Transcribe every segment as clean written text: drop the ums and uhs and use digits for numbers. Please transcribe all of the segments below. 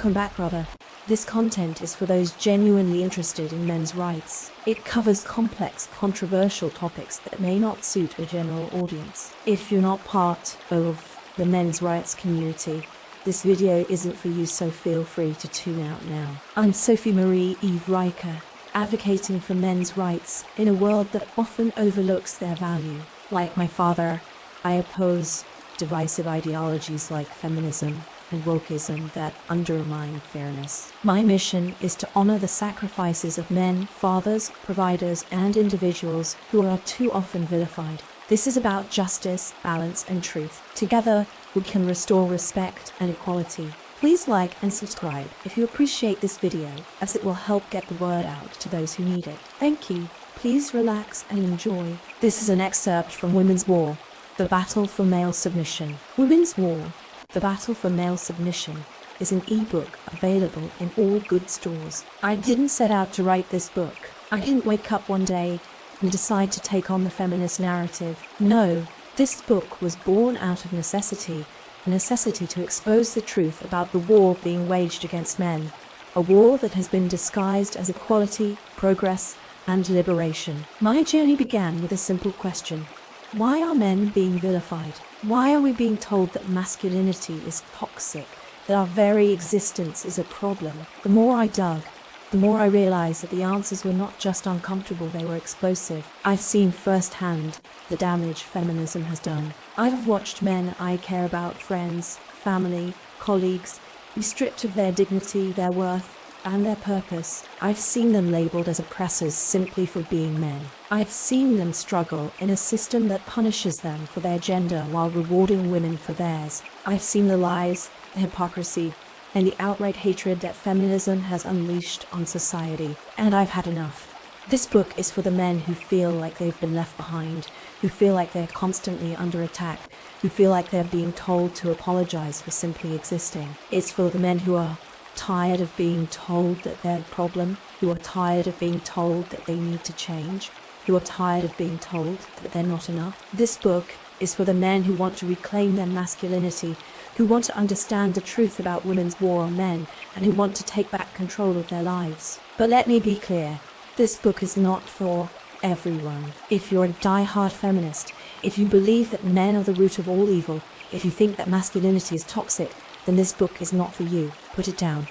Welcome back, brother. This content is for those genuinely interested in men's rights. It covers complex, controversial topics that may not suit a general audience. If you're not part of the men's rights community, this video isn't for you, so feel free to tune out now. I'm Sophie Marie Eve Riker, advocating for men's rights in a world that often overlooks their value. Like my father, I oppose divisive ideologies like feminism and wokeism that undermine fairness. My mission is to honor the sacrifices of men, fathers, providers, and individuals who are too often vilified. This is about justice, balance, and truth. Together, we can restore respect and equality. Please like and subscribe if you appreciate this video, as it will help get the word out to those who need it. Thank you. Please relax and enjoy. This is an excerpt from Women's War, The Battle for Male Submission. Women's War, The Battle for Male Submission is an ebook available in all good stores. I didn't set out to write this book. I didn't wake up one day and decide to take on the feminist narrative. No, this book was born out of necessity, a necessity to expose the truth about the war being waged against men, a war that has been disguised as equality, progress, and liberation. My journey began with a simple question. Why are men being vilified? Why are we being told that masculinity is toxic, that our very existence is a problem? The more I dug, the more I realized that the answers were not just uncomfortable, they were explosive. I've seen firsthand the damage feminism has done. I've watched men I care about, friends, family, colleagues, be stripped of their dignity, their worth, and their purpose. I've seen them labeled as oppressors simply for being men. I've seen them struggle in a system that punishes them for their gender while rewarding women for theirs. I've seen the lies, the hypocrisy, and the outright hatred that feminism has unleashed on society. And I've had enough. This book is for the men who feel like they've been left behind, who feel like they're constantly under attack, who feel like they're being told to apologize for simply existing. It's for the men who are tired of being told that they're the problem, who are tired of being told that they need to change, who are tired of being told that they're not enough. This book is for the men who want to reclaim their masculinity, who want to understand the truth about women's war on men, and who want to take back control of their lives. But let me be clear, this book is not for everyone. If you're a die-hard feminist, if you believe that men are the root of all evil, if you think that masculinity is toxic, then this book is not for you. Put it down.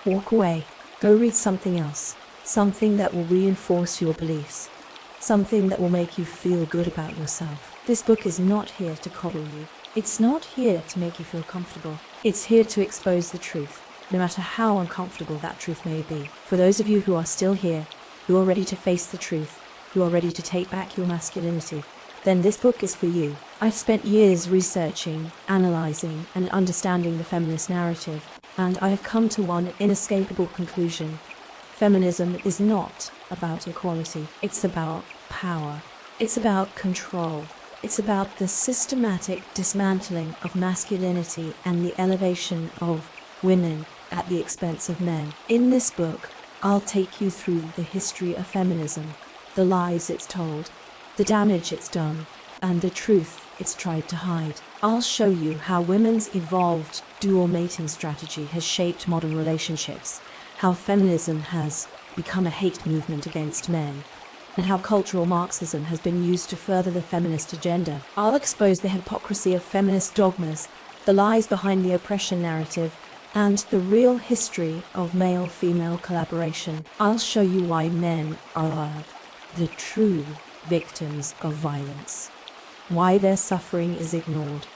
Walk away. Go read something else. Something that will reinforce your beliefs. Something that will make you feel good about yourself. This book is not here to coddle you. It's not here to make you feel comfortable. It's here to expose the truth, no matter how uncomfortable that truth may be. For those of you who are still here, who are ready to face the truth, who are ready to take back your masculinity, then this book is for you. I've spent years researching, analyzing, and understanding the feminist narrative, and I have come to one inescapable conclusion. Feminism is not about equality. It's about power. It's about control. It's about the systematic dismantling of masculinity and the elevation of women at the expense of men. In this book, I'll take you through the history of feminism, the lies it's told, the damage it's done, and the truth it's tried to hide. I'll show you how women's evolved dual mating strategy has shaped modern relationships, how feminism has become a hate movement against men, and how cultural Marxism has been used to further the feminist agenda. I'll expose the hypocrisy of feminist dogmas, the lies behind the oppression narrative, and the real history of male-female collaboration. I'll show you why men are the true victims of violence, why their suffering is ignored,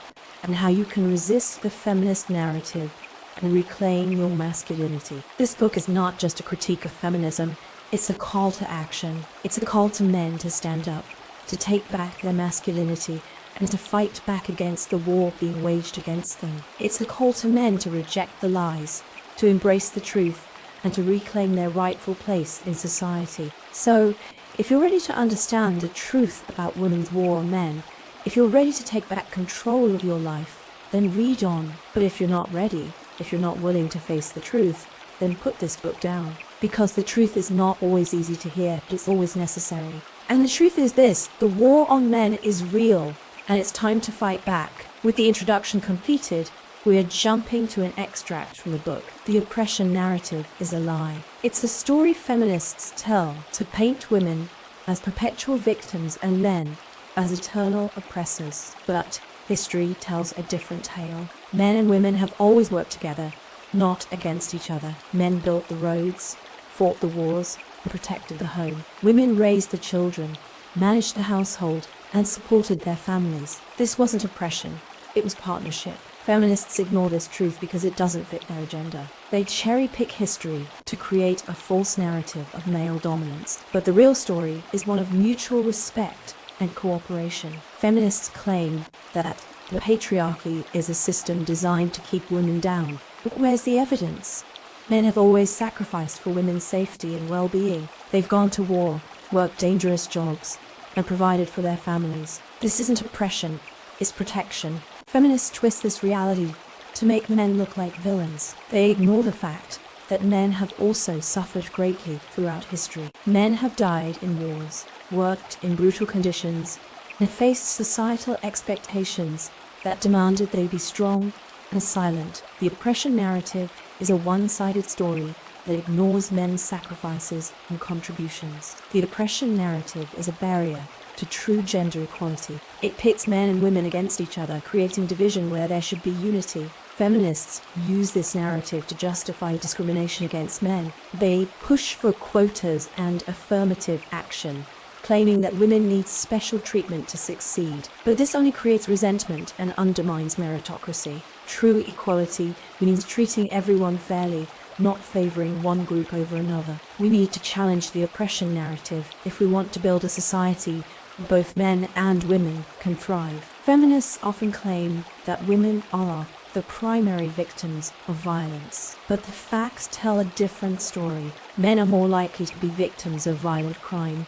and how you can resist the feminist narrative and reclaim your masculinity. This book is not just a critique of feminism, it's a call to action. It's a call to men to stand up, to take back their masculinity, and to fight back against the war being waged against them. It's a call to men to reject the lies, to embrace the truth, and to reclaim their rightful place in society. So, if you're ready to understand the truth about women's war on men, if you're ready to take back control of your life, then read on. But if you're not ready, if you're not willing to face the truth, then put this book down. Because the truth is not always easy to hear, but it's always necessary. And the truth is this: the war on men is real, and it's time to fight back. With the introduction completed, We are jumping to an extract from the book. The oppression narrative is a lie. It's a story feminists tell to paint women as perpetual victims and men as eternal oppressors. But history tells a different tale. Men and women have always worked together, not against each other. Men built the roads, fought the wars, and protected the home. Women raised the children, managed the household, and supported their families. This wasn't oppression, it was partnership. Feminists ignore this truth because it doesn't fit their agenda. They cherry-pick history to create a false narrative of male dominance. But the real story is one of mutual respect and cooperation. Feminists claim that the patriarchy is a system designed to keep women down. But where's the evidence? Men have always sacrificed for women's safety and well-being. They've gone to war, worked dangerous jobs, and provided for their families. This isn't oppression, it's protection. Feminists twist this reality to make men look like villains. They ignore the fact that men have also suffered greatly throughout history. Men have died in wars, worked in brutal conditions, and faced societal expectations that demanded they be strong and silent. The oppression narrative is a one-sided story that ignores men's sacrifices and contributions. The oppression narrative is a barrier to true gender equality. It pits men and women against each other, creating division where there should be unity. Feminists use this narrative to justify discrimination against men. They push for quotas and affirmative action, claiming that women need special treatment to succeed. But this only creates resentment and undermines meritocracy. True equality means treating everyone fairly, not favoring one group over another. We need to challenge the oppression narrative if we want to build a society where both men and women can thrive. Feminists often claim that women are the primary victims of violence, but the facts tell a different story. Men are more likely to be victims of violent crime,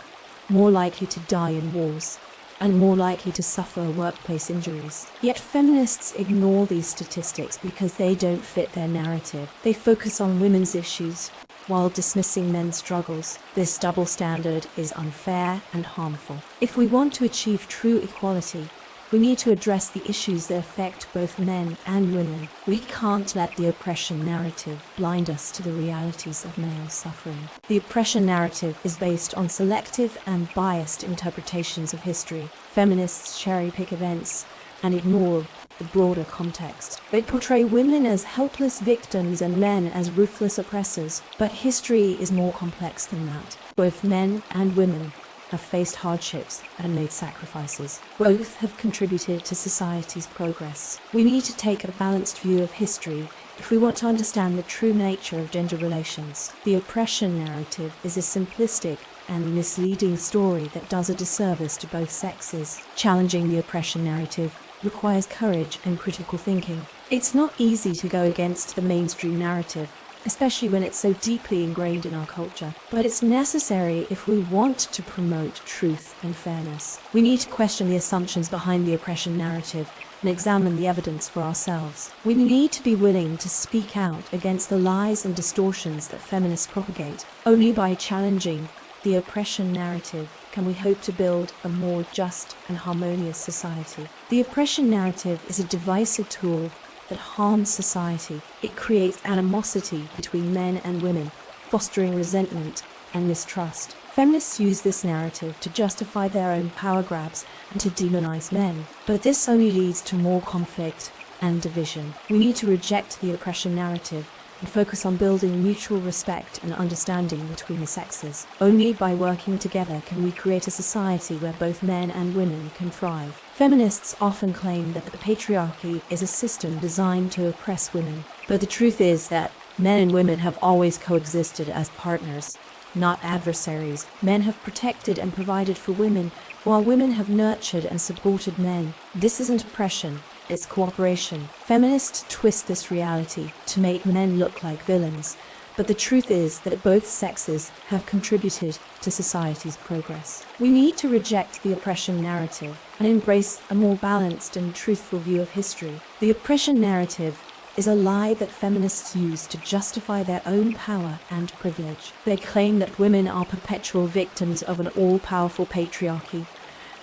more likely to die in wars, and more likely to suffer workplace injuries. Yet feminists ignore these statistics because they don't fit their narrative. They focus on women's issues while dismissing men's struggles. This double standard is unfair and harmful. If we want to achieve true equality, we need to address the issues that affect both men and women. We can't let the oppression narrative blind us to the realities of male suffering. The oppression narrative is based on selective and biased interpretations of history. Feminists cherry-pick events and ignore the broader context. They portray women as helpless victims and men as ruthless oppressors. But history is more complex than that. Both men and women have faced hardships and made sacrifices. Both have contributed to society's progress. We need to take a balanced view of history if we want to understand the true nature of gender relations. The oppression narrative is a simplistic and misleading story that does a disservice to both sexes. Challenging the oppression narrative requires courage and critical thinking. It's not easy to go against the mainstream narrative, especially when it's so deeply ingrained in our culture. But it's necessary if we want to promote truth and fairness. We need to question the assumptions behind the oppression narrative and examine the evidence for ourselves. We need to be willing to speak out against the lies and distortions that feminists propagate. Only by challenging the oppression narrative can we hope to build a more just and harmonious society. The oppression narrative is a divisive tool that harms society. It creates animosity between men and women, fostering resentment and mistrust. Feminists use this narrative to justify their own power grabs and to demonize men. But this only leads to more conflict and division. We need to reject the oppression narrative and focus on building mutual respect and understanding between the sexes. Only by working together can we create a society where both men and women can thrive. Feminists often claim that the patriarchy is a system designed to oppress women. But the truth is that men and women have always coexisted as partners, not adversaries. Men have protected and provided for women, while women have nurtured and supported men. This isn't oppression, it's cooperation. Feminists twist this reality to make men look like villains, but the truth is that both sexes have contributed to society's progress. We need to reject the oppression narrative and embrace a more balanced and truthful view of history. The oppression narrative is a lie that feminists use to justify their own power and privilege. They claim that women are perpetual victims of an all-powerful patriarchy,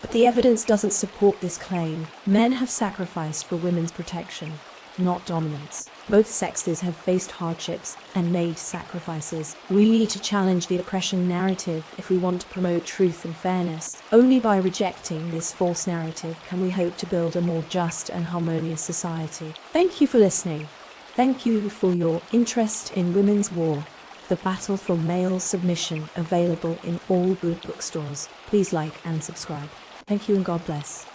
but the evidence doesn't support this claim. Men have sacrificed for women's protection, not dominance. Both sexes have faced hardships and made sacrifices. We need to challenge the oppression narrative if we want to promote truth and fairness. Only by rejecting this false narrative can we hope to build a more just and harmonious society. Thank you for listening. Thank you for your interest in women's war. The Battle for Male Submission, available in all good bookstores. Please like and subscribe. Thank you and God bless.